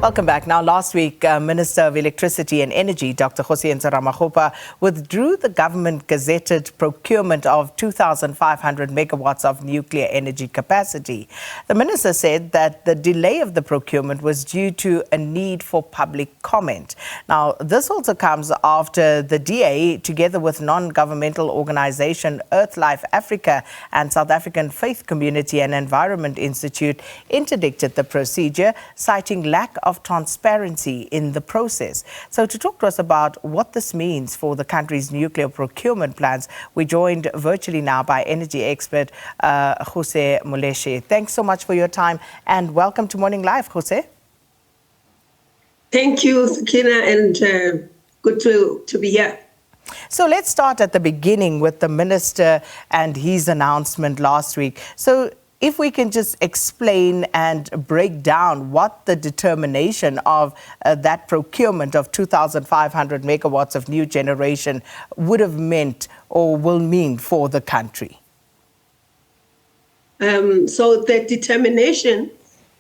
Welcome back. Now, last week, Minister of Electricity and Energy, Dr. Kgosientsho Ramokgopa, withdrew the government gazetted procurement of 2,500 megawatts of nuclear energy capacity. The minister said that the delay of the procurement was due to a need for public comment. Now, this also comes after the DA, together with non-governmental organisation Earthlife Africa and South African Faith Community and Environment Institute, interdicted the procedure, citing lack of transparency in the process. So to talk to us about what this means for the country's nuclear procurement plans, we're joined virtually now by energy expert Ruse Moleshe. Thanks so much for your time and welcome to Morning Live, Ruse. Thank you, Sakina, and good to be here. So let's start at the beginning with the minister and his announcement last week. So if we can just explain and break down what the determination of that procurement of 2,500 megawatts of new generation would have meant or will mean for the country. So the determination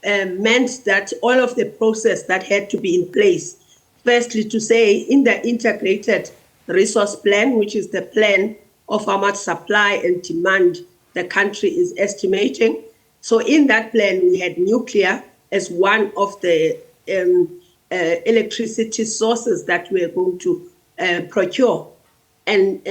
meant that all of the process that had to be in place, firstly to say in the integrated resource plan, which is the plan of how much supply and demand the country is estimating. So in that plan, we had nuclear as one of the electricity sources that we are going to procure. And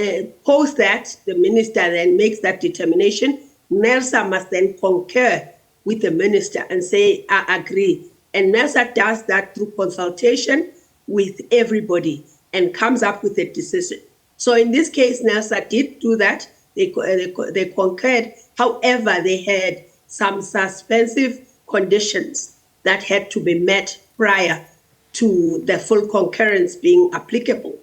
post that, the minister then makes that determination. NERSA must then concur with the minister and say, I agree. And NERSA does that through consultation with everybody and comes up with a decision. So in this case, NERSA did do that. They concurred. However, they had some suspensive conditions that had to be met prior to the full concurrence being applicable.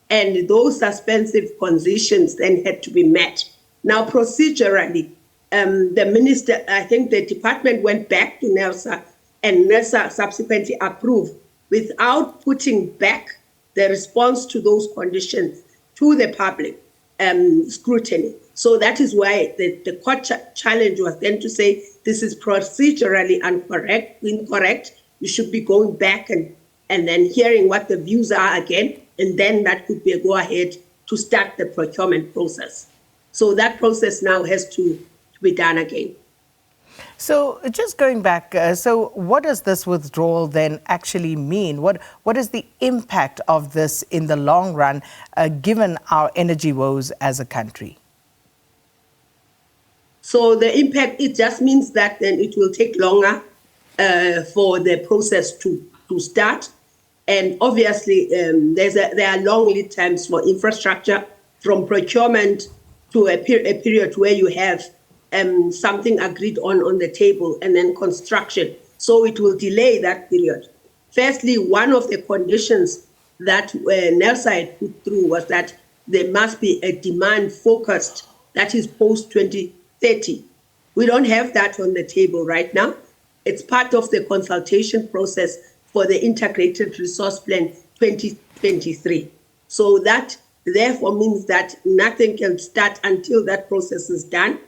And those suspensive conditions then had to be met. Now, procedurally, the minister, I think the department went back to NERSA and NERSA subsequently approved without putting back the response to those conditions to the public scrutiny. So that is why the court challenge was then to say this is procedurally incorrect. You should be going back and then hearing what the views are again, and then that could be a go-ahead to start the procurement process. So that process now has to be done again. So just going back, so what does this withdrawal then actually mean? What is the impact of this in the long run, given our energy woes as a country? So the impact, it just means that then it will take longer for the process to start. And obviously, there are long lead times for infrastructure, from procurement to a period where you have something agreed on the table, and then construction. So it will delay that period. Firstly, one of the conditions that NERSA had put through was that there must be a demand focused, that is post-2030. We don't have that on the table right now. It's part of the consultation process for the Integrated Resource Plan 2023. So that therefore means that nothing can start until that process is done,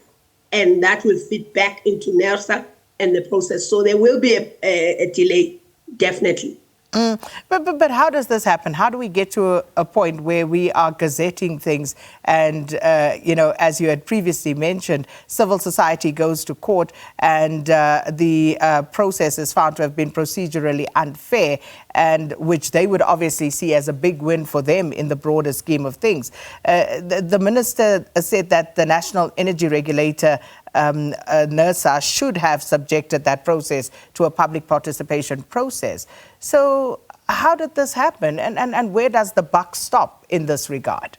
and that will feed back into NERSA and the process. So there will be a delay, definitely. But how does this happen? How do we get to a point where we are gazetting things and, as you had previously mentioned, civil society goes to court and the process is found to have been procedurally unfair, and which they would obviously see as a big win for them in the broader scheme of things. The minister said that the National Energy Regulator, NERSA, should have subjected that process to a public participation process. So how did this happen, and where does the buck stop in this regard?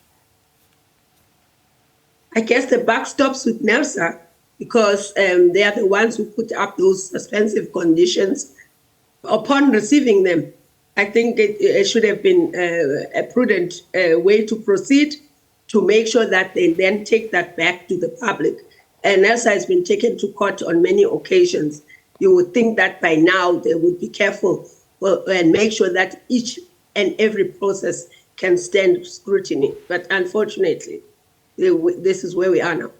I guess the buck stops with NERSA because they are the ones who put up those suspensive conditions. Upon receiving them, I think it should have been a prudent way to proceed to make sure that they then take that back to the public. And NERSA has been taken to court on many occasions. You would think that by now they would be careful and make sure that each and every process can stand scrutiny. But unfortunately, this is where we are now.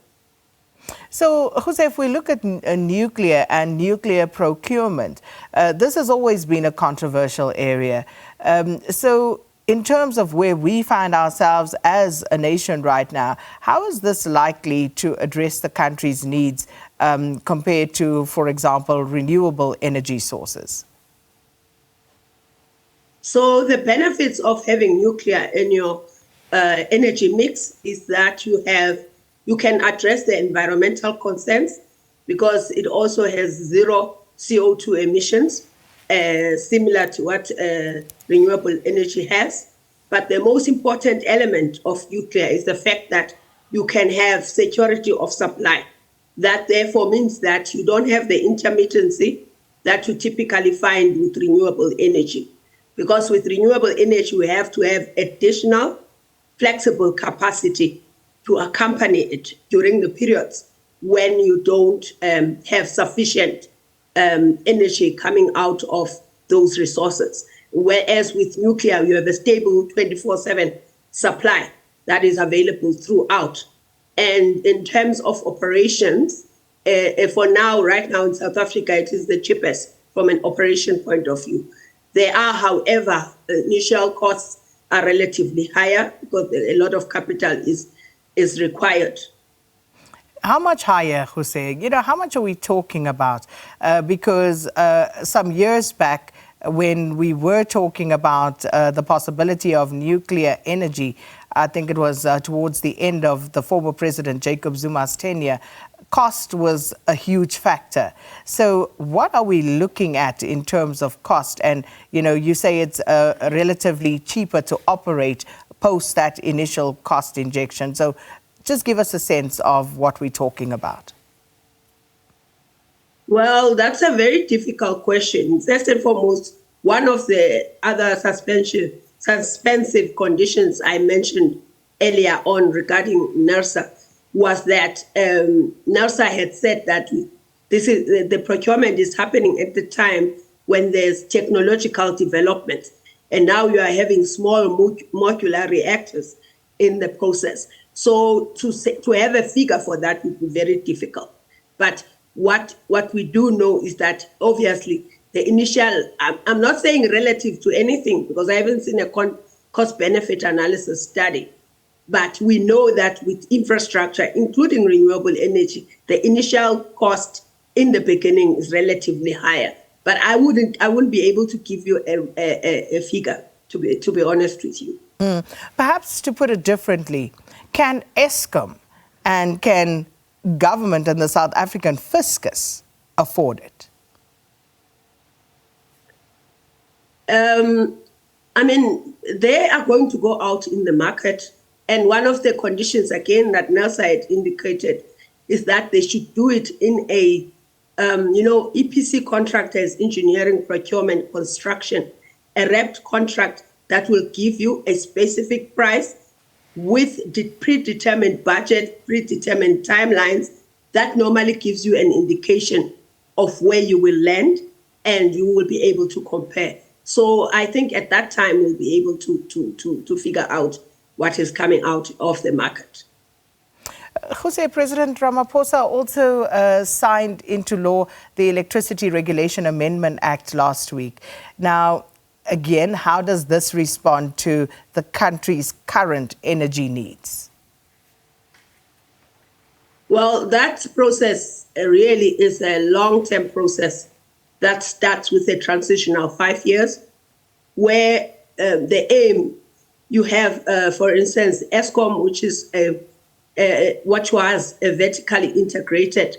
So, Jose, if we look at nuclear and nuclear procurement, this has always been a controversial area. So, in terms of where we find ourselves as a nation right now, how is this likely to address the country's needs compared to, for example, renewable energy sources? So the benefits of having nuclear in your energy mix is that you can address the environmental concerns because it also has zero CO2 emissions, similar to what renewable energy has. But the most important element of nuclear is the fact that you can have security of supply. That therefore means that you don't have the intermittency that you typically find with renewable energy. Because with renewable energy, we have to have additional flexible capacity to accompany it during the periods when you don't have sufficient energy coming out of those resources. Whereas with nuclear, you have a stable 24/7 supply that is available throughout. And in terms of operations, for now, right now in South Africa, it is the cheapest from an operation point of view. There are, however, initial costs are relatively higher because a lot of capital is required. How much higher, Jose? How much are we talking about? Because some years back, when we were talking about the possibility of nuclear energy, I think it was towards the end of the former President Jacob Zuma's tenure, cost was a huge factor. So what are we looking at in terms of cost? And, you say it's relatively cheaper to operate post that initial cost injection. So just give us a sense of what we're talking about. Well, that's a very difficult question. First and foremost, one of the other suspensive conditions I mentioned earlier on regarding NERSA was that NERSA had said that the procurement is happening at the time when there's technological development. And now you are having small modular reactors in the process. So to have a figure for that would be very difficult. But what we do know is that obviously the initial, I'm not saying relative to anything because I haven't seen a cost-benefit analysis study, but we know that with infrastructure, including renewable energy, the initial cost in the beginning is relatively higher. But I wouldn't be able to give you a figure, to be honest with you. Perhaps to put it differently, can Eskom and can government and the South African fiscus afford it? They are going to go out in the market. And one of the conditions, again, that NERSA had indicated is that they should do it in a, EPC contractors, engineering, procurement, construction, a wrapped contract that will give you a specific price with the predetermined budget, predetermined timelines. That normally gives you an indication of where you will land and you will be able to compare. So I think at that time we'll be able to figure out what is coming out of the market. Jose, President Ramaphosa also signed into law the Electricity Regulation Amendment Act last week. Now, again, how does this respond to the country's current energy needs? Well, that process really is a long-term process that starts with a transition of 5 years, where the aim, you have, for instance, Eskom, which is what was a vertically integrated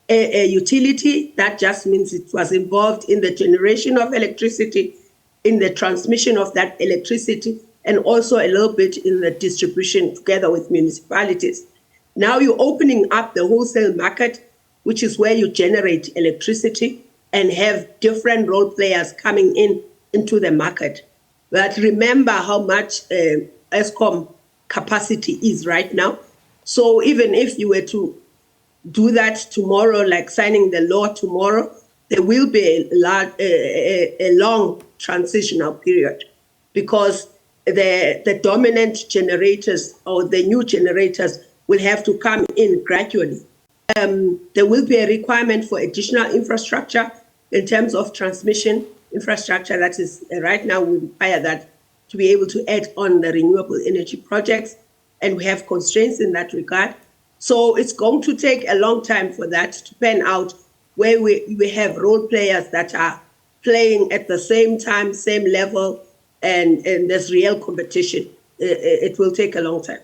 utility. That just means it was involved in the generation of electricity, in the transmission of that electricity, and also a little bit in the distribution together with municipalities. Now you're opening up the wholesale market, which is where you generate electricity and have different role players coming into the market. But remember how much Eskom capacity is right now. So even if you were to do that tomorrow, like signing the law tomorrow, there will be a long transitional period because the dominant generators or the new generators will have to come in gradually. There will be a requirement for additional infrastructure in terms of transmission infrastructure. That is, right now we require that to be able to add on the renewable energy projects, and we have constraints in that regard. So it's going to take a long time for that to pan out, where we have role players that are playing at the same time, same level, and there's real competition. It will take a long time.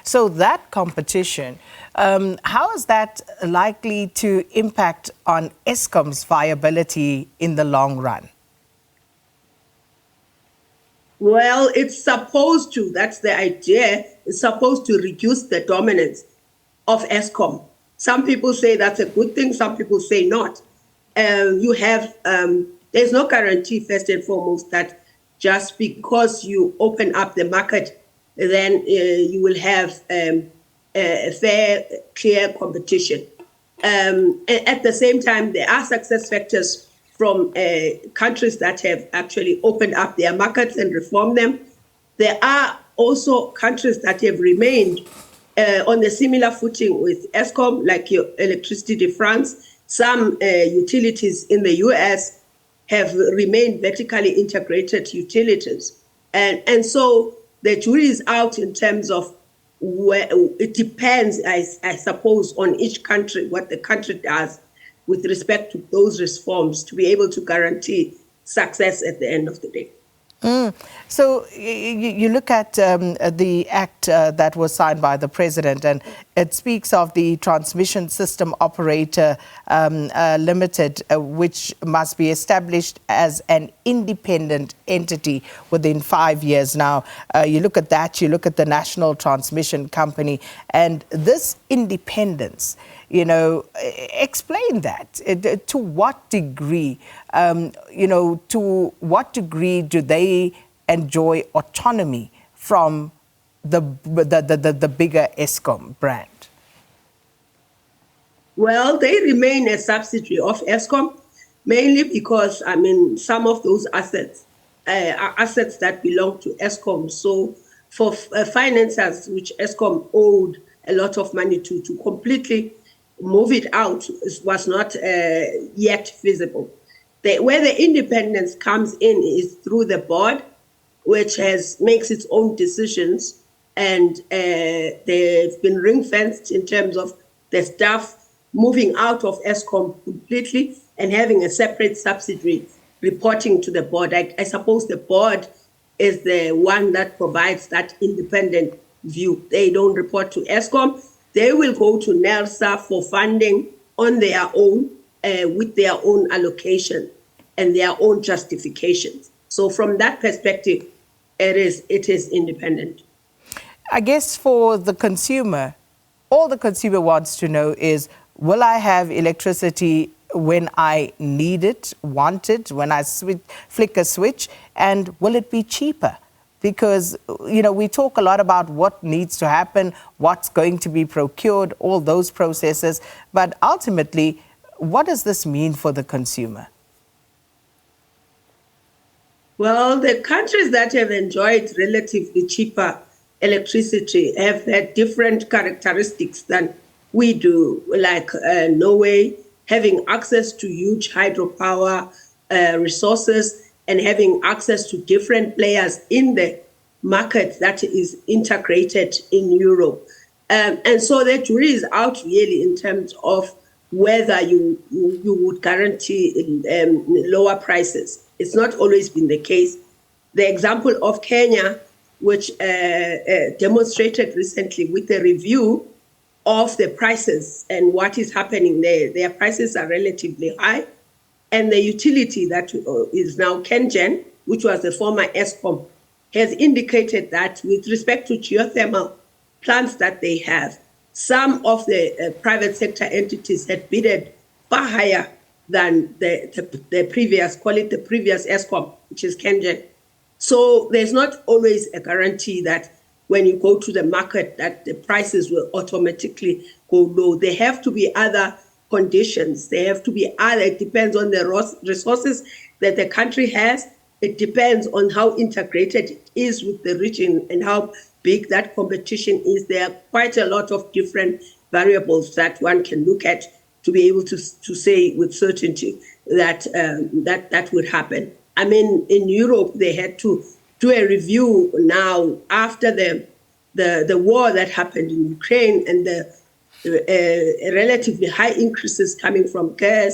So that competition, how is that likely to impact on Eskom's viability in the long run? Well, it's supposed to, that's the idea, it's supposed to reduce the dominance of Eskom. Some people say that's a good thing, some people say not. There's no guarantee, first and foremost, that just because you open up the market, then you will have a fair, clear competition. At the same time, there are success factors from countries that have actually opened up their markets and reformed them. There are also countries that have remained on a similar footing with Eskom, like your Electricité de France. Some utilities in the US have remained vertically integrated utilities. And so the jury is out in terms of where it depends, I suppose, on each country, what the country does with respect to those reforms to be able to guarantee success at the end of the day. So you look at the act that was signed by the president, and it speaks of the transmission system operator limited, which must be established as an independent entity within 5 years. Now, you look at that, you look at the National Transmission Company, and this independence, you know, explain that. To what degree, to what degree do they enjoy autonomy from the bigger Eskom brand? Well, they remain a subsidiary of Eskom, mainly because, I mean, some of those assets are assets that belong to Eskom. So for financiers, which Eskom owed a lot of money to completely move it out was not yet feasible. Where the independence comes in is through the board, which makes its own decisions, and they've been ring-fenced in terms of the staff moving out of Eskom completely and having a separate subsidiary reporting to the board. I suppose the board is the one that provides that independent view. They don't report to Eskom. They will go to NERSA for funding on their own, with their own allocation and their own justifications. So from that perspective, it is independent. I guess for the consumer, all the consumer wants to know is, will I have electricity when I need it, want it, when I flick a switch, and will it be cheaper? Because, we talk a lot about what needs to happen, what's going to be procured, all those processes. But ultimately, what does this mean for the consumer? Well, the countries that have enjoyed relatively cheaper electricity have had different characteristics than we do, like Norway, having access to huge hydropower resources, and having access to different players in the market that is integrated in Europe. And so the jury is out really in terms of whether you would guarantee lower prices. It's not always been the case. The example of Kenya, which demonstrated recently with a review of the prices and what is happening there, their prices are relatively high. And the utility that is now Kgosientsho, which was the former Eskom, has indicated that with respect to geothermal plants that they have, some of the private sector entities had bidded far higher than the previous, call it the previous Eskom, which is Kgosientsho. So there's not always a guarantee that when you go to the market that the prices will automatically go low. There have to be other conditions. They have to be other. It depends on the resources that the country has. It depends on how integrated it is with the region and how big that competition is. There are quite a lot of different variables that one can look at to be able to say with certainty that that would happen. I mean, in Europe, they had to do a review now after the war that happened in Ukraine and the relatively high increases coming from gas.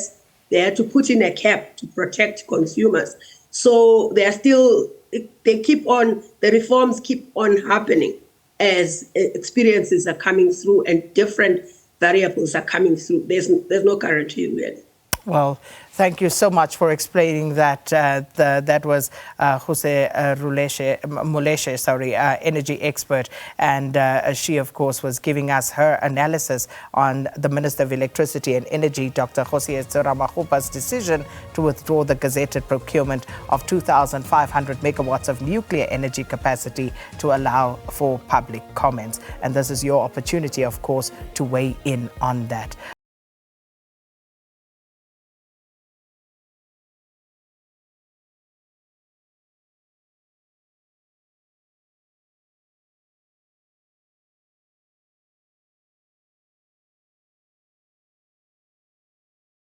They had to put in a cap to protect consumers. So they are still, the reforms keep on happening as experiences are coming through and different variables are coming through. There's no guarantee really. Well, thank you so much for explaining that. That was Ruse Moleshe, energy expert, and she, of course, was giving us her analysis on the Minister of Electricity and Energy, Dr. Kgosientsho Ramokgopa's decision to withdraw the gazetted procurement of 2,500 megawatts of nuclear energy capacity to allow for public comments. And this is your opportunity, of course, to weigh in on that.